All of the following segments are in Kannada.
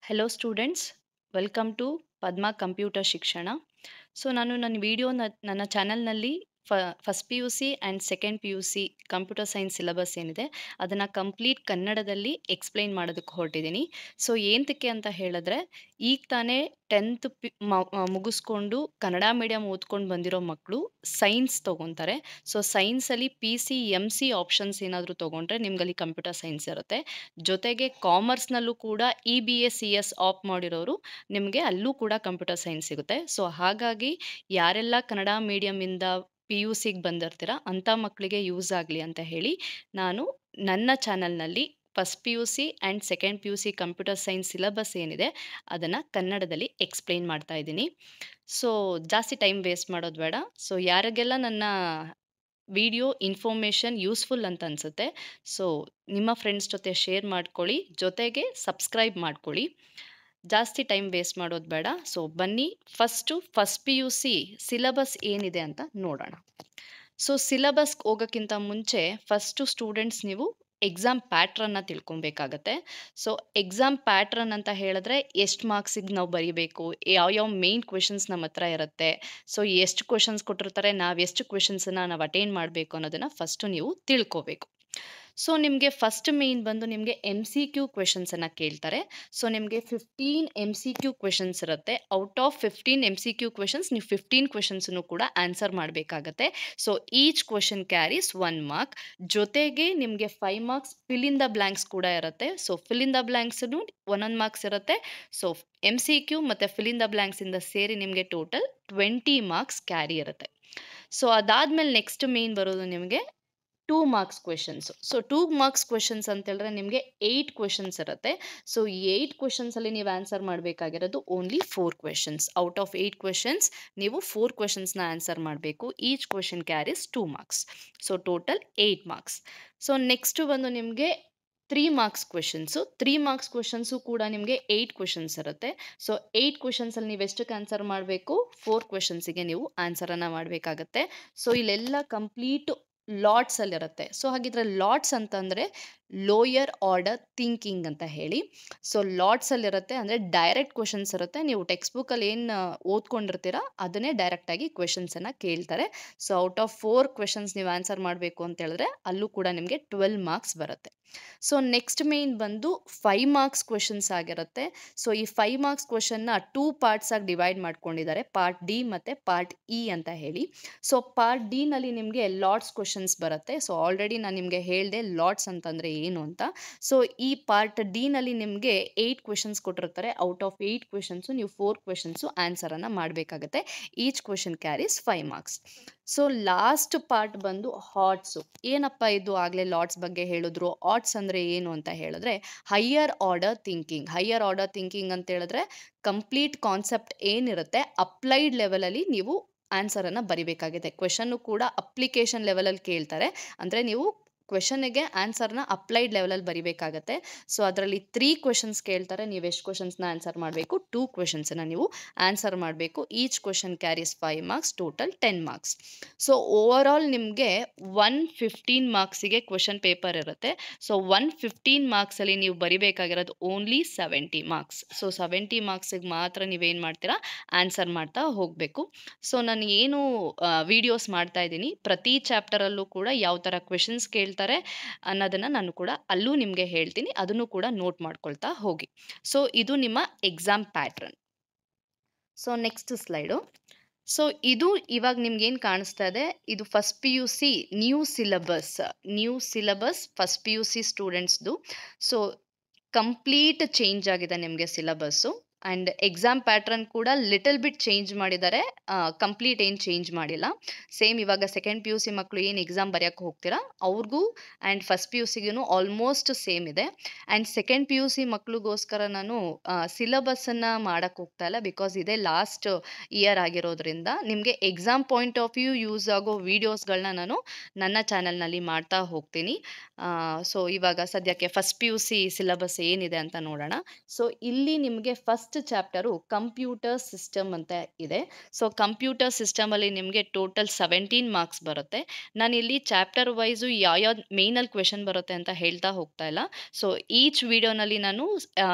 Hello students, welcome to Padma computer Shikshana. So ನಾನು ನನ್ನ ವಿಡಿಯೋನ ನನ್ನ ಚಾನಲ್ನಲ್ಲಿ first P U C and second P U C computer science syllabus ಏನಿದೆ ಅದನ್ನು ಕಂಪ್ಲೀಟ್ ಕನ್ನಡದಲ್ಲಿ ಎಕ್ಸ್ಪ್ಲೈನ್ ಮಾಡೋದಕ್ಕೆ ಹೊರಟಿದ್ದೀನಿ. ಸೊ ಏಂತಕ್ಕೆ ಅಂತ ಹೇಳಿದ್ರೆ, ಈಗ ತಾನೇ 10th ಮುಗಿಸ್ಕೊಂಡು ಕನ್ನಡ ಮೀಡಿಯಮ್ ಓದ್ಕೊಂಡು ಬಂದಿರೋ ಮಕ್ಕಳು ಸೈನ್ಸ್ ತೊಗೊತಾರೆ. ಸೊ ಸೈನ್ಸಲ್ಲಿ P C M C options ಏನಾದರೂ ತೊಗೊಂಡ್ರೆ ನಿಮ್ಗಲ್ಲಿ ಕಂಪ್ಯೂಟರ್ ಸೈನ್ಸ್ ಇರುತ್ತೆ. ಜೊತೆಗೆ ಕಾಮರ್ಸ್ನಲ್ಲೂ ಕೂಡ E B S C S opt ಮಾಡಿರೋರು ನಿಮಗೆ ಅಲ್ಲೂ ಕೂಡ ಕಂಪ್ಯೂಟರ್ ಸೈನ್ಸ್ ಸಿಗುತ್ತೆ. ಸೊ ಹಾಗಾಗಿ ಯಾರೆಲ್ಲ ಕನ್ನಡ ಮೀಡಿಯಮಿಂದ ಪಿ ಯು ಸಿಗೆ ಬಂದಿರ್ತೀರ ಅಂಥ ಮಕ್ಕಳಿಗೆ ಯೂಸ್ ಆಗಲಿ ಅಂತ ಹೇಳಿ ನಾನು ನನ್ನ ಚಾನಲ್ನಲ್ಲಿ first P U C and second P U C computer science syllabus ಏನಿದೆ ಅದನ್ನು ಕನ್ನಡದಲ್ಲಿ ಎಕ್ಸ್ಪ್ಲೈನ್ ಮಾಡ್ತಾ ಇದ್ದೀನಿ. ಸೊ ಜಾಸ್ತಿ ಟೈಮ್ ವೇಸ್ಟ್ ಮಾಡೋದು ಬೇಡ. ಸೊ ಯಾರಿಗೆಲ್ಲ ನನ್ನ ವಿಡಿಯೋ ಇನ್ಫಾರ್ಮೇಷನ್ ಯೂಸ್ಫುಲ್ ಅಂತ ಅನಿಸುತ್ತೆ, ಸೊ ನಿಮ್ಮ ಫ್ರೆಂಡ್ಸ್ ಜೊತೆ ಶೇರ್ ಮಾಡ್ಕೊಳ್ಳಿ, ಜೊತೆಗೆ ಸಬ್ಸ್ಕ್ರೈಬ್ ಮಾಡ್ಕೊಳ್ಳಿ. ಜಾಸ್ತಿ ಟೈಮ್ ವೇಸ್ಟ್ ಮಾಡೋದು ಬೇಡ. ಸೊ ಬನ್ನಿ first P U C syllabus ಏನಿದೆ ಅಂತ ನೋಡೋಣ. ಸೊ ಸಿಲೆಬಸ್ಗೆ ಹೋಗೋಕ್ಕಿಂತ ಮುಂಚೆ ಸ್ಟೂಡೆಂಟ್ಸ್ ನೀವು ಎಕ್ಸಾಮ್ ಪ್ಯಾಟ್ರನ್ನ ತಿಳ್ಕೊಬೇಕಾಗತ್ತೆ. ಸೊ ಎಕ್ಸಾಮ್ ಪ್ಯಾಟ್ರನ್ ಅಂತ ಹೇಳಿದ್ರೆ ಎಷ್ಟು ಮಾರ್ಕ್ಸಿಗೆ ನಾವು ಬರೀಬೇಕು, ಯಾವ ಮೇನ್ ಕ್ವೆಶನ್ಸ್ ನಮ್ಮ ಹತ್ರ ಇರುತ್ತೆ, ಸೊ ಎಷ್ಟು ಕ್ವೆಶನ್ಸ್ ಕೊಟ್ಟಿರ್ತಾರೆ, ನಾವು ಎಷ್ಟು ಕ್ವೆಶನ್ಸನ್ನು ನಾವು ಅಟೆಂಡ್ ಮಾಡಬೇಕು ಅನ್ನೋದನ್ನು ಫಸ್ಟು ನೀವು ತಿಳ್ಕೋಬೇಕು. ಸೊ ನಿಮಗೆ ಫಸ್ಟ್ ಮೇನ್ ಬಂದು ನಿಮಗೆ ಎಮ್ ಸಿ ಕ್ಯೂ ಕ್ವೆಶನ್ಸನ್ನು ಕೇಳ್ತಾರೆ. ಸೊ ನಿಮಗೆ 15 ಎಮ್ ಸಿ ಕ್ಯೂ ಕ್ವೆಶನ್ಸ್ ಇರುತ್ತೆ. Out of 15 M C Q questions ನೀವು 15 ಕ್ವೆಶನ್ಸನ್ನು ಕೂಡ ಆನ್ಸರ್ ಮಾಡಬೇಕಾಗತ್ತೆ. So each question carries 1 mark. ಜೊತೆಗೆ ನಿಮಗೆ 5 marks fill in the blanks ಕೂಡ ಇರುತ್ತೆ. ಸೊ ಫಿಲ್ ಇನ್ ದ ಬ್ಲ್ಯಾಂಕ್ಸನ್ನು 1 ಮಾರ್ಕ್ಸ್ ಇರುತ್ತೆ. ಸೊ ಎಮ್ ಸಿ ಕ್ಯೂ ಮತ್ತು ಫಿಲ್ ಇನ್ ದ ಬ್ಲ್ಯಾಂಕ್ಸಿಂದ ಸೇರಿ ನಿಮಗೆ ಟೋಟಲ್ 20 ಮಾರ್ಕ್ಸ್ ಕ್ಯಾರಿ ಇರುತ್ತೆ. ಸೊ ಅದಾದಮೇಲೆ ನೆಕ್ಸ್ಟ್ ಮೇನ್ ಬರೋದು ನಿಮಗೆ 2 marks questions. So 2 marks questions ಅಂತ ಹೇಳಿದ್ರೆ ನಿಮಗೆ 8 ಕ್ವೆಶನ್ಸ್ ಇರುತ್ತೆ. ಸೊ ಈ 8 ಕ್ವೆಶನ್ಸಲ್ಲಿ ನೀವು ಆನ್ಸರ್ ಮಾಡಬೇಕಾಗಿರೋದು only 4 questions. Out of 8 questions ನೀವು 4 ಕ್ವೆಶನ್ಸ್ನ ಆನ್ಸರ್ ಮಾಡಬೇಕು. Each question carries 2 marks. So total 8 marks. So next ಬಂದು ನಿಮಗೆ 3 ಮಾರ್ಕ್ಸ್ ಕ್ವೆಶನ್ಸು. 3 ಮಾರ್ಕ್ಸ್ ಕ್ವೆಶನ್ಸು ಕೂಡ ನಿಮಗೆ 8 ಕ್ವೆಶನ್ಸ್ ಇರುತ್ತೆ. ಸೊ 8 ಕ್ವೆಶನ್ಸಲ್ಲಿ ನೀವು ಎಷ್ಟಕ್ಕೆ ಆನ್ಸರ್ ಮಾಡಬೇಕು? 4 ಕ್ವೆಶನ್ಸಿಗೆ ನೀವು ಆನ್ಸರನ್ನು ಮಾಡಬೇಕಾಗತ್ತೆ. ಸೊ ಇಲ್ಲೆಲ್ಲ ಕಂಪ್ಲೀಟ್ ಲಾಟ್ಸಲ್ಲಿರುತ್ತೆ. ಸೊ ಹಾಗಿದ್ರೆ ಲಾಟ್ಸ್ ಅಂತಂದರೆ ಲೋಯರ್ ಆರ್ಡರ್ ಥಿಂಕಿಂಗ್ ಅಂತ ಹೇಳಿ. ಸೊ ಲಾಟ್ಸಲ್ಲಿರುತ್ತೆ ಅಂದರೆ ಡೈರೆಕ್ಟ್ ಕ್ವೆಶನ್ಸ್ ಇರುತ್ತೆ. ನೀವು ಟೆಕ್ಸ್ಟ್ ಬುಕ್ಕಲ್ಲಿ ಏನು ಓದ್ಕೊಂಡಿರ್ತೀರ ಅದನ್ನೇ ಡೈರೆಕ್ಟಾಗಿ ಕ್ವೆಶನ್ಸನ್ನು ಕೇಳ್ತಾರೆ. ಸೊ ಔಟ್ ಆಫ್ 4 ಕ್ವೆಶನ್ಸ್ ನೀವು ಆನ್ಸರ್ ಮಾಡಬೇಕು ಅಂತ ಹೇಳಿದ್ರೆ ಅಲ್ಲೂ ಕೂಡ ನಿಮಗೆ 12 ಮಾರ್ಕ್ಸ್ ಬರುತ್ತೆ. ಸೊ ನೆಕ್ಸ್ಟ್ ಮೇನ್ ಬಂದು 5 ಮಾರ್ಕ್ಸ್ ಕ್ವೆಶನ್ಸ್ ಆಗಿರುತ್ತೆ. ಸೊ ಈ 5 ಮಾರ್ಕ್ಸ್ ಕ್ವೆಶನ್ನ 2 ಪಾರ್ಟ್ಸ್ ಆಗಿ ಡಿವೈಡ್ ಮಾಡ್ಕೊಂಡಿದ್ದಾರೆ, ಪಾರ್ಟ್ ಡಿ ಮತ್ತು ಪಾರ್ಟ್ ಇ ಅಂತ ಹೇಳಿ. ಸೊ ಪಾರ್ಟ್ ಡಿನಲ್ಲಿ ನಿಮಗೆ ಲಾಟ್ಸ್ ಕ್ವೆಶನ್ಸ್ ಬರುತ್ತೆ. ಸೊ ಆಲ್ರೆಡಿ ನಾನು ನಿಮಗೆ ಹೇಳಿದೆ ಲಾಟ್ಸ್ ಅಂತಂದರೆ ಏನು ಅಂತ. ಸೊ ಈ ಪಾರ್ಟ್ ಡಿನಲ್ಲಿ ನಿಮಗೆ 8 ಕ್ವೆಶನ್ಸ್ ಕೊಟ್ಟಿರ್ತಾರೆ. ಔಟ್ ಆಫ್ 8 ಕ್ವೆಶನ್ಸು ನೀವು 4 ಕ್ವೆಶನ್ಸು ಆನ್ಸರನ್ನು ಮಾಡಬೇಕಾಗತ್ತೆ. Each question carries 5 marks. So last part ಬಂದು ಹಾಟ್ಸು. ಏನಪ್ಪ ಇದು ಆಗಲೇ ಲಾಟ್ಸ್ ಬಗ್ಗೆ ಹೇಳಿದ್ರು. ಆಟ್ಸ್ ಅಂದರೆ ಏನು ಅಂತ ಹೇಳಿದ್ರೆ higher order thinking. Higher order thinking ಅಂತ ಹೇಳಿದ್ರೆ ಕಂಪ್ಲೀಟ್ ಕಾನ್ಸೆಪ್ಟ್ ಏನಿರುತ್ತೆ ಅಪ್ಲೈಡ್ ಲೆವೆಲಲ್ಲಿ ನೀವು ಆನ್ಸರನ್ನು ಬರಿಬೇಕಾಗಿದೆ. ಕ್ವೆಶನ್ನು ಕೂಡ ಅಪ್ಲಿಕೇಶನ್ ಲೆವೆಲಲ್ಲಿ ಕೇಳ್ತಾರೆ. ಅಂದರೆ ನೀವು ಕ್ವೆಶನ್ನಿಗೆ ಆನ್ಸರ್ನ ಅಪ್ಲೈಡ್ ಲೆವೆಲಲ್ಲಿ ಬರಿಬೇಕಾಗತ್ತೆ. ಸೊ ಅದರಲ್ಲಿ 3 ಕ್ವೆಶನ್ಸ್ ಕೇಳ್ತಾರೆ. ನೀವು ಎಷ್ಟು ಕ್ವೆಶನ್ಸ್ನ ಆನ್ಸರ್ ಮಾಡಬೇಕು? 2 ಕ್ವೆಶನ್ಸನ್ನು ನೀವು ಆನ್ಸರ್ ಮಾಡಬೇಕು. Each question carries 5 marks, total 10 marks. So over all ನಿಮಗೆ 115 ಮಾರ್ಕ್ಸಿಗೆ ಕ್ವೆಶನ್ ಪೇಪರ್ ಇರುತ್ತೆ. ಸೊ 115 ಮಾರ್ಕ್ಸಲ್ಲಿ ನೀವು ಬರಿಬೇಕಾಗಿರೋದು ಓನ್ಲಿ 70 ಮಾರ್ಕ್ಸ್. ಸೊ 70 ಮಾರ್ಕ್ಸಿಗೆ ಮಾತ್ರ ನೀವೇನು ಮಾಡ್ತೀರಾ? ಆನ್ಸರ್ ಮಾಡ್ತಾ ಹೋಗಬೇಕು. ಸೊ ನಾನು ಏನು ವಿಡಿಯೋಸ್ ಮಾಡ್ತಾ ಇದ್ದೀನಿ ಪ್ರತಿ ಚಾಪ್ಟರಲ್ಲೂ ಕೂಡ ಯಾವ ಥರ ಕ್ವೆಶನ್ಸ್ ಕೇಳ್ತಾರೆ ಅನ್ನೋದನ್ನು ನಾನು ಕೂಡ ಅಲ್ಲೂ ನಿಮಗೆ ಹೇಳ್ತೀನಿ. ಅದನ್ನು ಕೂಡ ನೋಟ್ ಮಾಡ್ಕೊಳ್ತಾ ಹೋಗಿ. ಸೊ ಇದು ನಿಮ್ಮ exam pattern. So next slide. So ಇದು ಇವಾಗ ನಿಮ್ಗೇನು ಕಾಣಿಸ್ತಾ ಇದೆ, ಇದು first P U C new syllabus first P U C ಸ್ಟೂಡೆಂಟ್ಸ್ದು. ಸೊ ಕಂಪ್ಲೀಟ್ ಚೇಂಜ್ ಆಗಿದೆ ನಿಮಗೆ ಸಿಲೆಬಸ್ಸು. ಆ್ಯಂಡ್ ಎಕ್ಸಾಮ್ ಪ್ಯಾಟ್ರನ್ ಕೂಡ ಲಿಟಲ್ ಬಿಟ್ ಚೇಂಜ್ ಮಾಡಿದ್ದಾರೆ, ಕಂಪ್ಲೀಟ್ ಏನು ಚೇಂಜ್ ಮಾಡಿಲ್ಲ. ಸೇಮ್ ಇವಾಗ ಸೆಕೆಂಡ್ ಪಿ ಯು ಸಿ ಮಕ್ಕಳು ಏನು ಎಕ್ಸಾಮ್ ಬರೆಯೋಕ್ಕೆ ಹೋಗ್ತೀರಾ ಅವ್ರಿಗೂ ಆ್ಯಂಡ್ ಫಸ್ಟ್ ಪಿ ಯು ಸಿಗೂ ಆಲ್ಮೋಸ್ಟ್ ಸೇಮ್ ಇದೆ. And second P U C ಮಕ್ಳಿಗೋಸ್ಕರ ನಾನು ಸಿಲೆಬಸ್ಸನ್ನು ಮಾಡೋಕ್ಕೆ ಹೋಗ್ತಾ ಇಲ್ಲ, ಬಿಕಾಸ್ ಇದೇ ಲಾಸ್ಟ್ ಇಯರ್ ಆಗಿರೋದ್ರಿಂದ ನಿಮಗೆ exam point of view use ಆಗೋ ವೀಡಿಯೋಸ್ಗಳನ್ನ ನಾನು ನನ್ನ ಚಾನಲ್ನಲ್ಲಿ ಮಾಡ್ತಾ ಹೋಗ್ತೀನಿ. ಸೊ ಇವಾಗ ಸದ್ಯಕ್ಕೆ first P U C syllabus ಏನಿದೆ ಅಂತ ನೋಡೋಣ. ಸೊ ಇಲ್ಲಿ ನಿಮಗೆ ಫಸ್ಟ್ ಚಾಪ್ಟರು ಕಂಪ್ಯೂಟರ್ ಸಿಸ್ಟಮ್ ಅಂತ ಇದೆ. ಸೊ ಕಂಪ್ಯೂಟರ್ ಸಿಸ್ಟಮಲ್ಲಿ ನಿಮಗೆ ಟೋಟಲ್ 17 ಮಾರ್ಕ್ಸ್ ಬರುತ್ತೆ. ನಾನಿಲ್ಲಿ ಚಾಪ್ಟರ್ ವೈಸು ಯಾವ್ಯಾವ್ದು ಮೇಯ್ನಲ್ಲಿ ಕ್ವೆಶನ್ ಬರುತ್ತೆ ಅಂತ ಹೇಳ್ತಾ ಹೋಗ್ತಾ ಇಲ್ಲ. ಸೊ ಈಚ್ ವಿಡಿಯೋನಲ್ಲಿ ನಾನು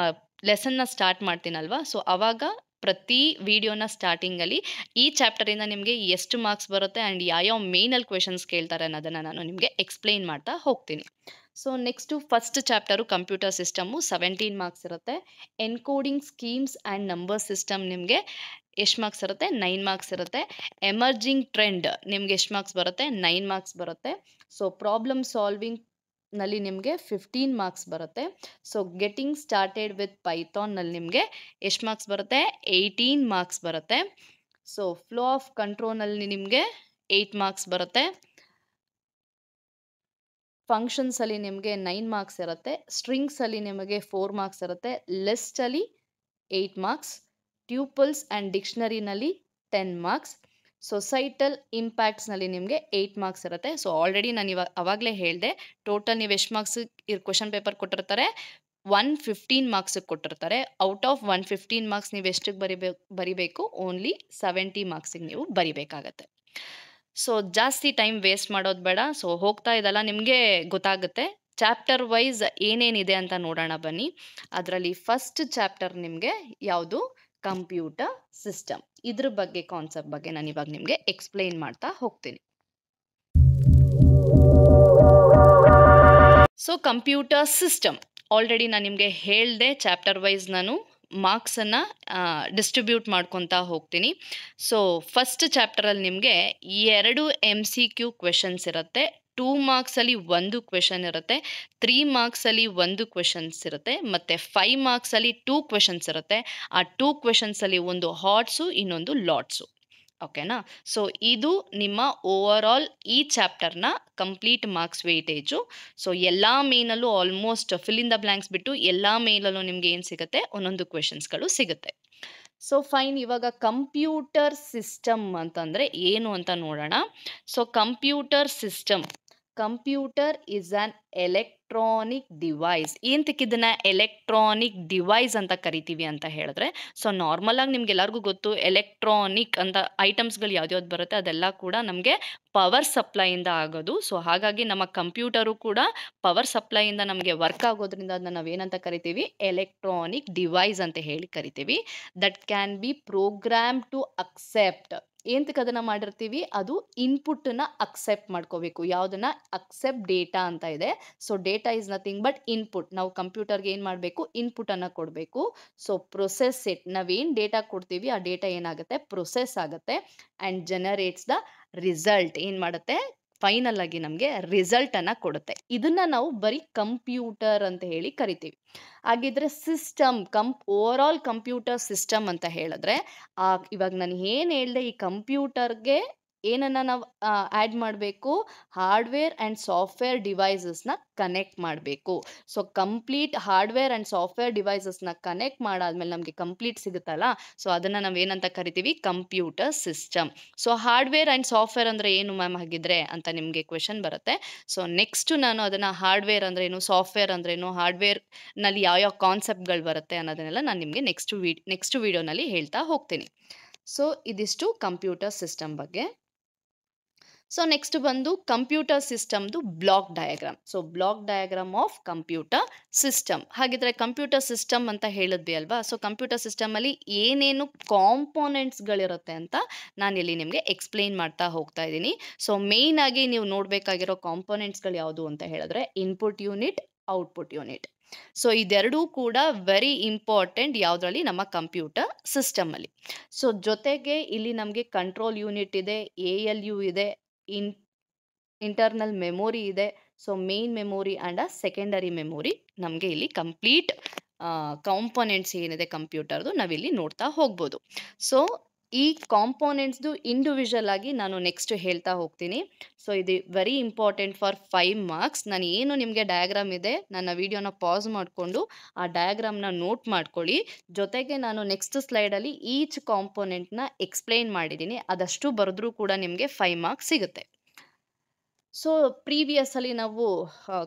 ಲೆಸನ್ನ ಸ್ಟಾರ್ಟ್ ಮಾಡ್ತೀನಲ್ವಾ, ಸೊ ಆವಾಗ ಪ್ರತಿ ವಿಡಿಯೋನ ಸ್ಟಾರ್ಟಿಂಗಲ್ಲಿ ಈ ಚಾಪ್ಟರಿಂದ ನಿಮಗೆ ಎಷ್ಟು ಮಾರ್ಕ್ಸ್ ಬರುತ್ತೆ ಆ್ಯಂಡ್ ಯಾವ್ಯಾವ ಮೇನಲ್ಲಿ ಕ್ವೆಶನ್ಸ್ ಕೇಳ್ತಾರೆ ಅನ್ನೋದನ್ನು ನಾನು ನಿಮಗೆ ಎಕ್ಸ್ಪ್ಲೈನ್ ಮಾಡ್ತಾ ಹೋಗ್ತೀನಿ. So next first chapter computer system 17 marks ಇರುತ್ತೆ. Encoding schemes and number system ನಿಮಗೆ ಎಷ್ಟು ಮಾರ್ಕ್ಸ್ ಇರುತ್ತೆ? 9 ಮಾರ್ಕ್ಸ್ ಇರುತ್ತೆ. ಎಮರ್ಜಿಂಗ್ ಟ್ರೆಂಡ್ ನಿಮ್ಗೆ ಎಷ್ಟು ಮಾರ್ಕ್ಸ್ ಬರುತ್ತೆ? 9 ಮಾರ್ಕ್ಸ್ ಬರುತ್ತೆ. ಸೊ ಪ್ರಾಬ್ಲಮ್ ಸಾಲ್ವಿಂಗ್ ನಲ್ಲಿ ನಿಮಗೆ 15 ಮಾರ್ಕ್ಸ್ ಬರುತ್ತೆ. So getting started with Python ನಲ್ಲಿ ನಿಮಗೆ ಎಷ್ಟು ಮಾರ್ಕ್ಸ್ ಬರುತ್ತೆ? 18 ಮಾರ್ಕ್ಸ್ ಬರುತ್ತೆ. ಸೊ ಫ್ಲೋ ಆಫ್ ಕಂಟ್ರೋಲ್ ನಲ್ಲಿ ನಿಮಗೆ 8 ಮಾರ್ಕ್ಸ್ ಬರುತ್ತೆ. ಫಂಕ್ಷನ್ಸ್ ಅಲ್ಲಿ ನಿಮಗೆ 9 ಮಾರ್ಕ್ಸ್ ಇರುತ್ತೆ. ಸ್ಟ್ರಿಂಗ್ಸ್ ಅಲ್ಲಿ ನಿಮಗೆ 4 ಮಾರ್ಕ್ಸ್ ಇರುತ್ತೆ. ಲಿಸ್ಟ್ ಅಲ್ಲಿ 8 ಮಾರ್ಕ್ಸ್. ಟ್ಯೂಪಲ್ಸ್ ಅಂಡ್ ಡಿಕ್ಷನರಿನಲ್ಲಿ 10 ಮಾರ್ಕ್ಸ್. ಸೊಸೈಟಲ್ ಇಂಪ್ಯಾಕ್ಟ್ಸ್ನಲ್ಲಿ ನಿಮಗೆ 8 ಮಾರ್ಕ್ಸ್ ಇರುತ್ತೆ. ಸೊ ಆಲ್ರೆಡಿ ನಾನು ಅವಾಗಲೇ ಹೇಳಿದೆ, ಟೋಟಲ್ ನೀವು ಎಷ್ಟು ಮಾರ್ಕ್ಸ್ ಕ್ವಶನ್ ಪೇಪರ್ ಕೊಟ್ಟಿರ್ತಾರೆ? 115 ಮಾರ್ಕ್ಸಿಗೆ ಕೊಟ್ಟಿರ್ತಾರೆ. ಔಟ್ ಆಫ್ 115 ಮಾರ್ಕ್ಸ್ ನೀವು ಎಷ್ಟಕ್ಕೆ ಬರಿಬೇಕು? ಓನ್ಲಿ 70 ಮಾರ್ಕ್ಸಿಗೆ ನೀವು ಬರಿಬೇಕಾಗತ್ತೆ. ಸೊ ಜಾಸ್ತಿ ಟೈಮ್ ವೇಸ್ಟ್ ಮಾಡೋದು ಬೇಡ. ಸೊ ಹೋಗ್ತಾ ಇದಲ್ಲ, ನಿಮಗೆ ಗೊತ್ತಾಗುತ್ತೆ. ಚಾಪ್ಟರ್ ವೈಸ್ ಏನೇನಿದೆ ಅಂತ ನೋಡೋಣ ಬನ್ನಿ. ಅದರಲ್ಲಿ ಫಸ್ಟ್ ಚಾಪ್ಟರ್ ನಿಮಗೆ ಯಾವುದು? Computer system. ಇದ್ರ ಬಗ್ಗೆ ಕಾನ್ಸೆಪ್ಟ್ ಬಗ್ಗೆ ನಾನು ಇವಾಗ ನಿಮಗೆ ಎಕ್ಸ್ಪ್ಲೈನ್ ಮಾಡ್ತಾ ಹೋಗ್ತೀನಿ. ಸೊ ಕಂಪ್ಯೂಟರ್ ಸಿಸ್ಟಮ್ ಆಲ್ರೆಡಿ ನಾನು ನಿಮಗೆ ಹೇಳಿದೆ, ಚಾಪ್ಟರ್ ವೈಸ್ ನಾನು ಮಾರ್ಕ್ಸನ್ನು ಡಿಸ್ಟ್ರಿಬ್ಯೂಟ್ ಮಾಡ್ಕೊತಾ ಹೋಗ್ತೀನಿ. ಸೊ ಫಸ್ಟ್ ಚಾಪ್ಟರಲ್ಲಿ ನಿಮಗೆ 2 MCQ ಕ್ವೆಶನ್ಸ್ ಇರುತ್ತೆ. 2 ಮಾರ್ಕ್ಸಲ್ಲಿ 1 ಕ್ವೆಶನ್ ಇರುತ್ತೆ. 3 ಮಾರ್ಕ್ಸಲ್ಲಿ 1 ಕ್ವೆಶನ್ಸ್ ಇರುತ್ತೆ. ಮತ್ತು 5 ಮಾರ್ಕ್ಸಲ್ಲಿ 2 ಕ್ವೆಶನ್ಸ್ ಇರುತ್ತೆ. ಆ 2 ಕ್ವೆಶನ್ಸಲ್ಲಿ ಒಂದು ಹಾಟ್ಸು, ಇನ್ನೊಂದು ಲಾಟ್ಸು. ಓಕೆನಾ? ಸೊ ಇದು ನಿಮ್ಮ ಓವರ್ ಆಲ್ ಈ ಚಾಪ್ಟರ್ನ ಕಂಪ್ಲೀಟ್ ಮಾರ್ಕ್ಸ್ ವೇಟೇಜು. ಸೊ ಎಲ್ಲ ಮೇನಲ್ಲೂ almost fill in the blanks ಬಿಟ್ಟು ಎಲ್ಲ ಮೇಲಲ್ಲೂ ನಿಮ್ಗೆ ಏನು ಸಿಗುತ್ತೆ? ಒಂದೊಂದು ಕ್ವೆಶನ್ಸ್ಗಳು ಸಿಗುತ್ತೆ. ಸೊ ಫೈನ್, ಇವಾಗ ಕಂಪ್ಯೂಟರ್ ಸಿಸ್ಟಮ್ ಅಂತಂದರೆ ಏನು ಅಂತ ನೋಡೋಣ. So computer system, computer is an electronic device. ಏನಕ್ಕೆ ಇದನ್ನ ಎಲೆಕ್ಟ್ರಾನಿಕ್ ಡಿವೈಸ್ ಅಂತ ಕರಿತೀವಿ ಅಂತ ಹೇಳಿದ್ರೆ, ಸೊ ನಾರ್ಮಲ್ ಆಗಿ ನಿಮ್ಗೆಲ್ಲರಿಗೂ ಗೊತ್ತು, ಎಲೆಕ್ಟ್ರಾನಿಕ್ ಅಂತ ಐಟಮ್ಸ್ಗಳು ಯಾವ್ದ್ಯಾವ್ದು ಬರುತ್ತೆ ಅದೆಲ್ಲ ಕೂಡ ನಮಗೆ ಪವರ್ ಸಪ್ಲೈಯಿಂದ ಆಗೋದು. ಸೊ ಹಾಗಾಗಿ ನಮ್ಮ ಕಂಪ್ಯೂಟರು ಕೂಡ ಪವರ್ ಸಪ್ಲೈಯಿಂದ ನಮಗೆ ವರ್ಕ್ ಆಗೋದ್ರಿಂದ ಅದನ್ನ ನಾವೇನಂತ ಕರಿತೀವಿ? ಎಲೆಕ್ಟ್ರಾನಿಕ್ ಡಿವೈಸ್ ಅಂತ ಹೇಳಿ ಕರಿತೀವಿ. That can be program to accept. ಏನಕ್ಕೆ ಅದನ್ನ ಮಾಡಿರ್ತೀವಿ? ಅದು ಇನ್ಪುಟ್ನ ಅಕ್ಸೆಪ್ಟ್ ಮಾಡ್ಕೋಬೇಕು. ಯಾವುದನ್ನ? ಅಕ್ಸೆಪ್ಟ್ ಡೇಟಾ ಅಂತ ಇದೆ. So data is nothing but input. ನಾವು ಕಂಪ್ಯೂಟರ್ಗೆ ಏನು ಮಾಡಬೇಕು? ಇನ್ಪುಟನ್ನು ಕೊಡಬೇಕು. So process it. ನಾವೇನು ಡೇಟಾ ಕೊಡ್ತೀವಿ ಆ ಡೇಟಾ ಏನಾಗುತ್ತೆ? ಪ್ರೊಸೆಸ್ ಆಗುತ್ತೆ ಆ್ಯಂಡ್ ಜನರೇಟ್ಸ್ ದ ರಿಸಲ್ಟ್. ಏನು ಮಾಡುತ್ತೆ? ಫೈನಲ್ ಆಗಿ ನಮಗೆ ರಿಸಲ್ಟನ್ನು ಕೊಡುತ್ತೆ. ಇದನ್ನು ನಾವು ಬರೀ ಕಂಪ್ಯೂಟರ್ ಅಂತ ಹೇಳಿ ಕರಿತೀವಿ. ಹಾಗಿದ್ರೆ system, over all computer system ಅಂತ ಹೇಳಿದ್ರೆ, ಇವಾಗ ನಾನು ಏನು ಹೇಳಿದೆ, ಈ ಕಂಪ್ಯೂಟರ್ಗೆ ಏನನ್ನ ನಾವು ಆ್ಯಡ್ ಮಾಡಬೇಕು? ಹಾರ್ಡ್ವೇರ್ ಆ್ಯಂಡ್ ಸಾಫ್ಟ್ವೇರ್ ಡಿವೈಸಸ್ನ ಕನೆಕ್ಟ್ ಮಾಡಬೇಕು. So complete hardware and software ಡಿವೈಸಸ್ನ ಕನೆಕ್ಟ್ ಮಾಡಾದ್ಮೇಲೆ ನಮಗೆ ಕಂಪ್ಲೀಟ್ ಸಿಗುತ್ತಲ್ಲ, ಸೊ ಅದನ್ನು ನಾವು ಏನಂತ ಕರಿತೀವಿ? Computer system. So hardware and software ಅಂದರೆ ಏನು ಮ್ಯಾಮ್ ಹಾಗಿದ್ರೆ ಅಂತ ನಿಮಗೆ ಕ್ವೆಶನ್ ಬರುತ್ತೆ. ಸೊ ನೆಕ್ಸ್ಟು ನಾನು ಅದನ್ನು ಹಾರ್ಡ್ವೇರ್ ಅಂದ್ರೇನು, ಸಾಫ್ಟ್ವೇರ್ ಅಂದ್ರೇನು, ಹಾರ್ಡ್ವೇರ್ನಲ್ಲಿ ಯಾವ್ಯಾವ ಕಾನ್ಸೆಪ್ಟ್ಗಳು ಬರುತ್ತೆ ಅನ್ನೋದನ್ನೆಲ್ಲ ನಾನು ನಿಮಗೆ ನೆಕ್ಸ್ಟ್ ವಿಡಿಯೋನಲ್ಲಿ ಹೇಳ್ತಾ ಹೋಗ್ತೀನಿ. ಸೊ ಇದಿಷ್ಟು ಕಂಪ್ಯೂಟರ್ ಸಿಸ್ಟಮ್ ಬಗ್ಗೆ. ಸೊ ನೆಕ್ಸ್ಟ್ ಬಂದು ಕಂಪ್ಯೂಟರ್ ಸಿಸ್ಟಮ್ದು block diagram. So block diagram of computer system. ಹಾಗಿದ್ರೆ ಕಂಪ್ಯೂಟರ್ ಸಿಸ್ಟಮ್ ಅಂತ ಹೇಳಿದ್ವಿ ಅಲ್ವಾ? ಸೊ ಕಂಪ್ಯೂಟರ್ ಸಿಸ್ಟಮಲ್ಲಿ ಏನೇನು ಕಾಂಪೋನೆಂಟ್ಸ್ಗಳಿರುತ್ತೆ ಅಂತ ನಾನಿಲ್ಲಿ ನಿಮಗೆ ಎಕ್ಸ್ಪ್ಲೈನ್ ಮಾಡ್ತಾ ಹೋಗ್ತಾ ಇದ್ದೀನಿ. ಸೊ ಮೇಯ್ನ್ ಆಗಿ ನೀವು ನೋಡಬೇಕಾಗಿರೋ ಕಾಂಪೋನೆಂಟ್ಸ್ಗಳು ಯಾವುದು ಅಂತ ಹೇಳಿದ್ರೆ, input unit, output unit. So ಇದೆರಡೂ ಕೂಡ ವೆರಿ ಇಂಪಾರ್ಟೆಂಟ್ ಯಾವುದರಲ್ಲಿ? ನಮ್ಮ ಕಂಪ್ಯೂಟರ್ ಸಿಸ್ಟಮಲ್ಲಿ. ಸೊ ಜೊತೆಗೆ ಇಲ್ಲಿ ನಮಗೆ ಕಂಟ್ರೋಲ್ ಯೂನಿಟ್ ಇದೆ, ALU ಇದೆ, ಇಂಟರ್ನಲ್ ಮೆಮೊರಿ ಇದೆ. So main memory and secondary memory ನಮಗೆ ಇಲ್ಲಿ ಕಂಪ್ಲೀಟ್ ಕಾಂಪೋನೆಂಟ್ಸ್ ಏನಿದೆ ಕಂಪ್ಯೂಟರ್ದು ನಾವಿಲ್ಲಿ ನೋಡ್ತಾ ಹೋಗ್ಬೋದು. ಸೊ ಈ ಕಾಂಪೋನೆಂಟ್ಸ್ದು ಇಂಡಿವಿಜುವಲ್ ಆಗಿ ನಾನು ನೆಕ್ಸ್ಟ್ ಹೇಳ್ತಾ ಹೋಗ್ತೀನಿ. ಸೊ ಇದು ವೆರಿ ಇಂಪಾರ್ಟೆಂಟ್ ಫಾರ್ 5 ಮಾರ್ಕ್ಸ್. ನಾನು ಏನು ನಿಮಗೆ ಡಯಾಗ್ರಾಮ್ ಇದೆ, ನನ್ನ ವಿಡಿಯೋನ ಪಾಸ್ ಮಾಡಿಕೊಂಡು ಆ ಡಯಾಗ್ರಾಮ್ನ ನೋಟ್ ಮಾಡ್ಕೊಳ್ಳಿ. ಜೊತೆಗೆ ನಾನು ನೆಕ್ಸ್ಟ್ ಸ್ಲೈಡಲ್ಲಿ ಈಚ್ ಕಾಂಪೋನೆಂಟ್ನ ಎಕ್ಸ್ಪ್ಲೈನ್ ಮಾಡಿದ್ದೀನಿ. ಅದಷ್ಟು ಬರೆದ್ರೂ ಕೂಡ ನಿಮಗೆ 5 ಮಾರ್ಕ್ಸ್ ಸಿಗುತ್ತೆ. ಸೊ ಪ್ರೀವಿಯಸ್ ಅಲ್ಲಿ ನಾವು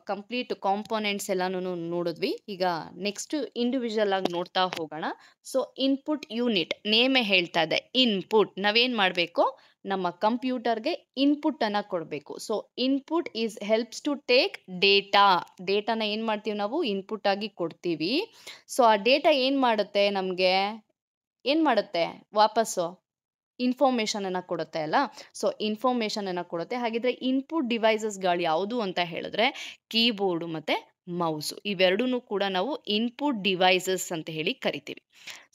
ಕಂಪ್ಲೀಟ್ ಕಾಂಪೋನೆಂಟ್ಸ್ ಎಲ್ಲಾನು ನೋಡಿದ್ವಿ. ಈಗ ನೆಕ್ಸ್ಟ್ ಇಂಡಿವಿಜುವಲ್ ಆಗಿ ನೋಡ್ತಾ ಹೋಗೋಣ. ಸೊ ಇನ್ಪುಟ್ ಯೂನಿಟ್ ನೇಮೇ ಹೇಳ್ತಾ ಇದೆ ಇನ್ಪುಟ್. ನಾವೇನು ಮಾಡಬೇಕು? ನಮ್ಮ ಕಂಪ್ಯೂಟರ್ಗೆ ಇನ್ಪುಟ್ಟನ್ನು ಕೊಡಬೇಕು. So input is helps to take data. ಡೇಟಾನ ಏನು ಮಾಡ್ತೀವಿ ನಾವು ಇನ್ಪುಟ್ ಆಗಿ ಕೊಡ್ತೀವಿ. ಸೊ ಆ ಡೇಟಾ ಏನು ಮಾಡುತ್ತೆ ನಮಗೆ ಏನು ಮಾಡುತ್ತೆ ವಾಪಸ್ಸು ಇನ್ಫಾರ್ಮೇಷನನ್ನು ಕೊಡುತ್ತೆ ಅಲ್ಲ. ಸೊ ಇನ್ಫಾರ್ಮೇಷನನ್ನು ಕೊಡುತ್ತೆ. ಹಾಗಿದ್ರೆ ಇನ್ಪುಟ್ ಡಿವೈಸಸ್ಗಳು ಯಾವುದು ಅಂತ ಹೇಳಿದ್ರೆ ಕೀಬೋರ್ಡು ಮತ್ತು ಮೌಸು. ಇವೆರಡೂ ಕೂಡ ನಾವು ಇನ್ಪುಟ್ ಡಿವೈಸಸ್ ಅಂತ ಹೇಳಿ ಕರಿತೀವಿ.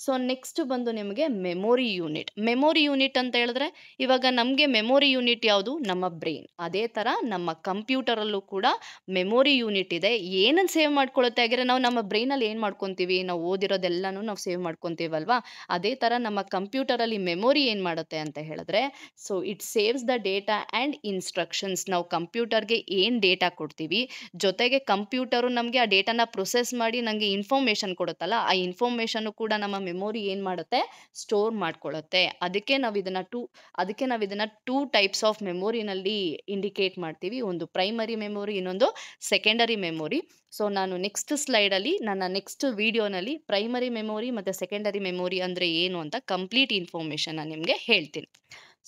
ಸೊ ನೆಕ್ಸ್ಟ್ ಬಂದು ನಿಮಗೆ ಮೆಮೊರಿ ಯೂನಿಟ್. ಮೆಮೊರಿ ಯೂನಿಟ್ ಅಂತ ಹೇಳಿದ್ರೆ ಇವಾಗ ನಮಗೆ ಮೆಮೊರಿ ಯೂನಿಟ್ ಯಾವುದು ನಮ್ಮ ಬ್ರೈನ್. ಅದೇ ಥರ ನಮ್ಮ ಕಂಪ್ಯೂಟರಲ್ಲೂ ಕೂಡ ಮೆಮೊರಿ ಯೂನಿಟ್ ಇದೆ. ಏನನ್ನು ಸೇವ್ ಮಾಡ್ಕೊಳ್ಳುತ್ತೆ ಆಗಿದ್ರೆ ನಾವು ನಮ್ಮ ಬ್ರೈನಲ್ಲಿ ಏನು ಮಾಡ್ಕೊತೀವಿ, ನಾವು ಓದಿರೋದೆಲ್ಲನೂ ನಾವು ಸೇವ್ ಮಾಡ್ಕೊತೀವಲ್ವಾ. ಅದೇ ಥರ ನಮ್ಮ ಕಂಪ್ಯೂಟರಲ್ಲಿ ಮೆಮೊರಿ ಏನು ಮಾಡುತ್ತೆ ಅಂತ ಹೇಳಿದ್ರೆ so it saves the data and instructions. ನಾವು ಕಂಪ್ಯೂಟರ್ಗೆ ಏನು ಡೇಟಾ ಕೊಡ್ತೀವಿ ಜೊತೆಗೆ ಕಂಪ್ಯೂಟರು ನಮಗೆ ಆ ಡೇಟಾನ ಪ್ರೊಸೆಸ್ ಮಾಡಿ ನನಗೆ ಇನ್ಫಾರ್ಮೇಷನ್ ಕೊಡುತ್ತಲ್ಲ, ಆ ಇನ್ಫಾರ್ಮೇಷನ್ನು ಕೂಡ ನಮ್ಮ ಮೆಮೊರಿ ಏನು ಮಾಡುತ್ತೆ ಸ್ಟೋರ್ ಮಾಡ್ಕೊಳ್ಳುತ್ತೆ. ಅದಕ್ಕೆ ನಾವು ಇದನ್ನ ಟೂ ಟೈಪ್ಸ್ ಆಫ್ ಮೆಮೊರಿನಲ್ಲಿ ಇಂಡಿಕೇಟ್ ಮಾಡ್ತೀವಿ. ಒಂದು ಪ್ರೈಮರಿ ಮೆಮೊರಿ, ಇನ್ನೊಂದು ಸೆಕೆಂಡರಿ ಮೆಮೊರಿ. ಸೊ ನಾನು ನೆಕ್ಸ್ಟ್ ಸ್ಲೈಡಲ್ಲಿ ನನ್ನ ನೆಕ್ಸ್ಟ್ ವಿಡಿಯೋನಲ್ಲಿ ಪ್ರೈಮರಿ ಮೆಮೊರಿ ಮತ್ತು ಸೆಕೆಂಡರಿ ಮೆಮೊರಿ ಅಂದರೆ ಏನು ಅಂತ ಕಂಪ್ಲೀಟ್ ಇನ್ಫಾರ್ಮೇಷನ್ನ ನಿಮಗೆ ಹೇಳ್ತೀನಿ.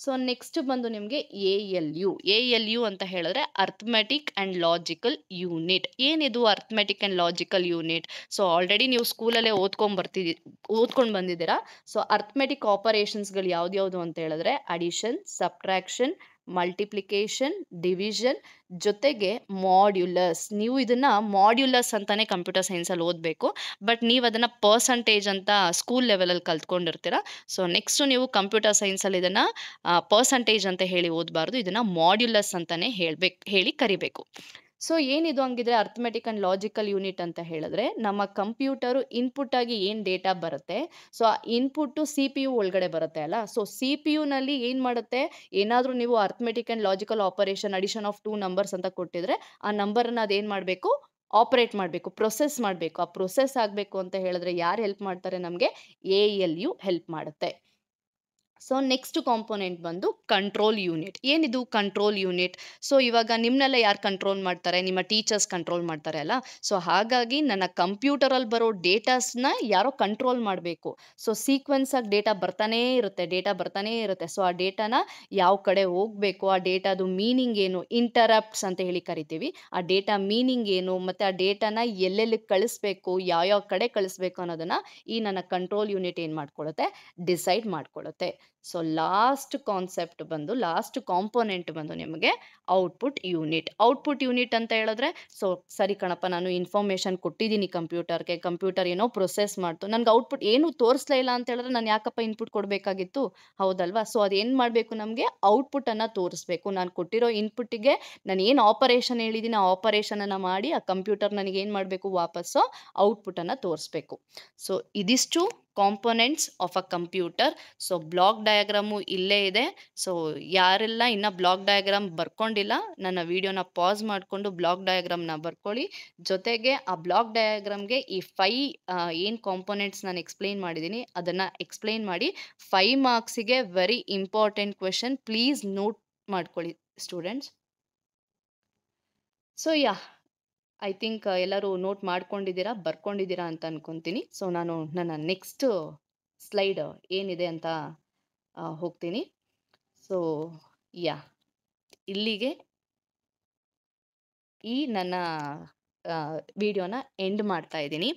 ಸೊ ನೆಕ್ಸ್ಟ್ ಬಂದು ನಿಮಗೆ ALU ಅಂತ ಹೇಳಿದ್ರೆ ಅರ್ಥಮೆಟಿಕ್ ಆ್ಯಂಡ್ ಲಾಜಿಕಲ್ ಯೂನಿಟ್. ಏನಿದು arithmetic and logical unit? So already ನೀವು ಸ್ಕೂಲಲ್ಲೇ ಓದ್ಕೊಂಡು ಬಂದಿದ್ದೀರಾ. ಸೊ ಅರ್ಥಮೆಟಿಕ್ ಆಪರೇಷನ್ಸ್ಗಳು ಯಾವ್ದ್ಯಾವುದು ಅಂತ ಹೇಳಿದ್ರೆ ಅಡಿಷನ್, ಸಬ್ಟ್ರಾಕ್ಷನ್, ಮಲ್ಟಿಪ್ಲಿಕೇಶನ್, ಡಿವಿಷನ್ ಜೊತೆಗೆ ಮಾಡ್ಯುಲಸ್. ನೀವು ಇದನ್ನ ಮಾಡ್ಯುಲಸ್ ಅಂತಾನೆ ಕಂಪ್ಯೂಟರ್ ಸೈನ್ಸಲ್ಲಿ ಓದಬೇಕು. ಬಟ್ ನೀವು ಅದನ್ನು ಪರ್ಸಂಟೇಜ್ ಅಂತ ಸ್ಕೂಲ್ ಲೆವೆಲಲ್ಲಿ ಕಲ್ತ್ಕೊಂಡಿರ್ತೀರ. ಸೊ ನೆಕ್ಸ್ಟ್ ನೀವು ಕಂಪ್ಯೂಟರ್ ಸೈನ್ಸಲ್ಲಿ ಇದನ್ನು ಪರ್ಸಂಟೇಜ್ ಅಂತ ಹೇಳಿ ಓದಬಾರ್ದು, ಇದನ್ನು ಮಾಡ್ಯುಲಸ್ ಅಂತಾನೆ ಹೇಳಿ ಕರಿಬೇಕು. ಸೊ ಏನಿದು ಹಂಗಿದ್ರೆ ಅರ್ಥಮೆಟಿಕ್ ಆ್ಯಂಡ್ ಲಾಜಿಕಲ್ ಯೂನಿಟ್ ಅಂತ ಹೇಳಿದ್ರೆ ನಮ್ಮ ಕಂಪ್ಯೂಟರು ಇನ್ಪುಟ್ ಆಗಿ ಏನು ಡೇಟಾ ಬರುತ್ತೆ ಸೊ ಆ ಇನ್ಪುಟ್ಟು CPU ಒಳಗಡೆ ಬರುತ್ತೆ ಅಲ್ಲ. ಸೊ CPUನಲ್ಲಿ ಏನು ಮಾಡುತ್ತೆ, ಏನಾದರೂ ನೀವು arithmetic and logical operation addition of 2 numbers ಅಂತ ಕೊಟ್ಟಿದ್ರೆ ಆ ನಂಬರನ್ನು ಅದೇನು ಮಾಡಬೇಕು ಆಪರೇಟ್ ಮಾಡಬೇಕು, ಪ್ರೊಸೆಸ್ ಮಾಡಬೇಕು. ಆ ಪ್ರೊಸೆಸ್ ಆಗಬೇಕು ಅಂತ ಹೇಳಿದ್ರೆ ಯಾರು ಹೆಲ್ಪ್ ಮಾಡ್ತಾರೆ ನಮಗೆ ALU ಹೆಲ್ಪ್ ಮಾಡುತ್ತೆ. ಸೊ ನೆಕ್ಸ್ಟ್ ಕಾಂಪೋನೆಂಟ್ ಬಂದು ಕಂಟ್ರೋಲ್ ಯೂನಿಟ್. ಏನಿದು ಕಂಟ್ರೋಲ್ ಯೂನಿಟ್? ಸೊ ಇವಾಗ ನಿಮ್ಮನ್ನೆಲ್ಲ ಯಾರು ಕಂಟ್ರೋಲ್ ಮಾಡ್ತಾರೆ, ನಿಮ್ಮ ಟೀಚರ್ಸ್ ಕಂಟ್ರೋಲ್ ಮಾಡ್ತಾರೆ ಅಲ್ಲ. ಸೊ ಹಾಗಾಗಿ ನನ್ನ ಕಂಪ್ಯೂಟರಲ್ಲಿ ಬರೋ ಡೇಟಾಸ್ನ ಯಾರೋ ಕಂಟ್ರೋಲ್ ಮಾಡಬೇಕು. ಸೊ ಸೀಕ್ವೆನ್ಸ್ ಆಗಿ ಡೇಟಾ ಬರ್ತಾನೇ ಇರುತ್ತೆ. ಸೊ ಆ ಡೇಟಾನ ಯಾವ ಕಡೆ ಹೋಗಬೇಕು, ಆ ಡೇಟಾದು ಮೀನಿಂಗ್ ಏನು, ಇಂಟರಪ್ಟ್ಸ್ ಅಂತ ಹೇಳಿ ಕರಿತೀವಿ. ಆ ಡೇಟಾ ಮೀನಿಂಗ್ ಏನು ಮತ್ತು ಆ ಡೇಟಾನ ಎಲ್ಲೆಲ್ಲಿ ಕಳಿಸ್ಬೇಕು, ಯಾವ್ಯಾವ ಕಡೆ ಕಳಿಸ್ಬೇಕು ಅನ್ನೋದನ್ನು ಈ ನನ್ನ ಕಂಟ್ರೋಲ್ ಯೂನಿಟ್ ಏನು ಮಾಡ್ಕೊಳ್ಳುತ್ತೆ ಡಿಸೈಡ್ ಮಾಡ್ಕೊಳ್ಳುತ್ತೆ. ಸೊ ಲಾಸ್ಟ್ ಕಾಂಪೋನೆಂಟ್ ಬಂದು ನಿಮಗೆ ಔಟ್ಪುಟ್ ಯೂನಿಟ್ ಅಂತ ಹೇಳಿದ್ರೆ ಸೊ ಸರಿ ಕಣಪ್ಪ, ನಾನು ಇನ್ಫಾರ್ಮೇಷನ್ ಕೊಟ್ಟಿದ್ದೀನಿ ಕಂಪ್ಯೂಟರ್ ಏನೋ ಪ್ರೊಸೆಸ್ ಮಾಡ್ತು, ನನಗೆ ಔಟ್ಪುಟ್ ಏನು ತೋರಿಸ್ಲೇ ಇಲ್ಲ ಅಂತ ಹೇಳಿದ್ರೆ ನಾನು ಯಾಕಪ್ಪ ಇನ್ಪುಟ್ ಕೊಡಬೇಕಾಗಿತ್ತು, ಹೌದಲ್ವಾ. ಸೊ ಅದೇನು ಮಾಡಬೇಕು, ನಮಗೆ ಔಟ್ಪುಟ್ಟನ್ನು ತೋರಿಸ್ಬೇಕು. ನಾನು ಕೊಟ್ಟಿರೋ ಇನ್ಪುಟ್ಟಿಗೆ ನಾನು ಏನು ಆಪರೇಷನ್ ಹೇಳಿದ್ದೀನಿ ಆ ಆಪರೇಷನನ್ನು ಮಾಡಿ ಆ ಕಂಪ್ಯೂಟರ್ ನನಗೆ ಏನು ಮಾಡಬೇಕು ವಾಪಸ್ಸು ಔಟ್ಪುಟ್ಟನ್ನು ತೋರಿಸ್ಬೇಕು. ಸೊ ಇದಿಷ್ಟು components of a computer. So block diagram ಇಲ್ಲೇ ಇದೆ. ಸೊ ಯಾರೆಲ್ಲ ಇನ್ನು ಬ್ಲಾಕ್ ಡಯಾಗ್ರಾಮ್ ಬರ್ಕೊಂಡಿಲ್ಲ ನನ್ನ ವಿಡಿಯೋನ ಪಾಸ್ ಮಾಡಿಕೊಂಡು ಬ್ಲಾಕ್ ಡಯಾಗ್ರಾಮ್ನ ಬರ್ಕೊಳ್ಳಿ. ಜೊತೆಗೆ ಆ ಬ್ಲಾಕ್ ಡಯಾಗ್ರಾಮ್ಗೆ ಈ 5 ಏನು ಕಾಂಪೊನೆಂಟ್ಸ್ ನಾನು ಎಕ್ಸ್ಪ್ಲೈನ್ ಮಾಡಿದ್ದೀನಿ ಅದನ್ನು ಎಕ್ಸ್ಪ್ಲೈನ್ ಮಾಡಿ 5 ಮಾರ್ಕ್ಸಿಗೆ very important question, please note ಮಾಡ್ಕೊಳ್ಳಿ ಸ್ಟೂಡೆಂಟ್ಸ್. ಸೊ ಐ ಥಿಂಕ್ ಎಲ್ಲರೂ ನೋಟ್ ಬರ್ಕೊಂಡಿದ್ದೀರಾ ಅಂತ ಅನ್ಕೊತೀನಿ. ಸೊ ನಾನು ನನ್ನ ನೆಕ್ಸ್ಟ್ ಸ್ಲೈಡ್ ಏನಿದೆ ಅಂತ ಹೋಗ್ತೀನಿ. ಸೊ ಇಲ್ಲಿಗೆ ಈ ನನ್ನ ವಿಡಿಯೋನ ಎಂಡ್ ಮಾಡ್ತಾ ಇದ್ದೀನಿ.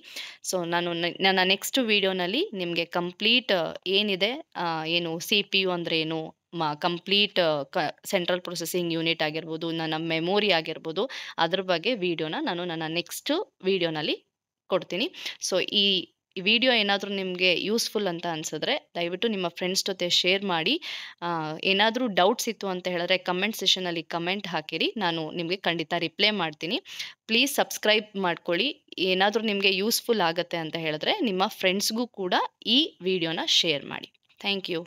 ಸೊ ನಾನು ನನ್ನ ನೆಕ್ಸ್ಟ್ ವಿಡಿಯೋನಲ್ಲಿ ನಿಮಗೆ ಕಂಪ್ಲೀಟ್ ಏನಿದೆ, ಏನು CPU ಅಂದರೆ ಏನು, ಕಂಪ್ಲೀಟ್ ಸೆಂಟ್ರಲ್ ಪ್ರೊಸೆಸಿಂಗ್ ಯೂನಿಟ್ ಆಗಿರ್ಬೋದು, ನನ್ನ ಮೆಮೊರಿ ಆಗಿರ್ಬೋದು, ಅದ್ರ ಬಗ್ಗೆ ವಿಡಿಯೋನ ನಾನು ನನ್ನ ನೆಕ್ಸ್ಟ್ ವಿಡಿಯೋನಲ್ಲಿ ಕೊಡ್ತೀನಿ. ಸೊ ಈ ವಿಡಿಯೋ ಏನಾದರೂ ನಿಮಗೆ ಯೂಸ್ಫುಲ್ ಅಂತ ಅನಿಸಿದ್ರೆ ದಯವಿಟ್ಟು ನಿಮ್ಮ ಫ್ರೆಂಡ್ಸ್ ಜೊತೆ ಶೇರ್ ಮಾಡಿ. ಏನಾದರೂ ಡೌಟ್ಸ್ ಇತ್ತು ಅಂತ ಹೇಳಿದ್ರೆ ಕಮೆಂಟ್ ಸೆಷನಲ್ಲಿ ಕಮೆಂಟ್ ಹಾಕಿರಿ, ನಾನು ನಿಮಗೆ ಖಂಡಿತ ರಿಪ್ಲೈ ಮಾಡ್ತೀನಿ. ಪ್ಲೀಸ್ ಸಬ್ಸ್ಕ್ರೈಬ್ ಮಾಡ್ಕೊಳ್ಳಿ. ಏನಾದರೂ ನಿಮಗೆ ಯೂಸ್ಫುಲ್ ಆಗುತ್ತೆ ಅಂತ ಹೇಳಿದ್ರೆ ನಿಮ್ಮ ಫ್ರೆಂಡ್ಸ್ಗೂ ಕೂಡ ಈ ವಿಡಿಯೋನ ಶೇರ್ ಮಾಡಿ. Thank you.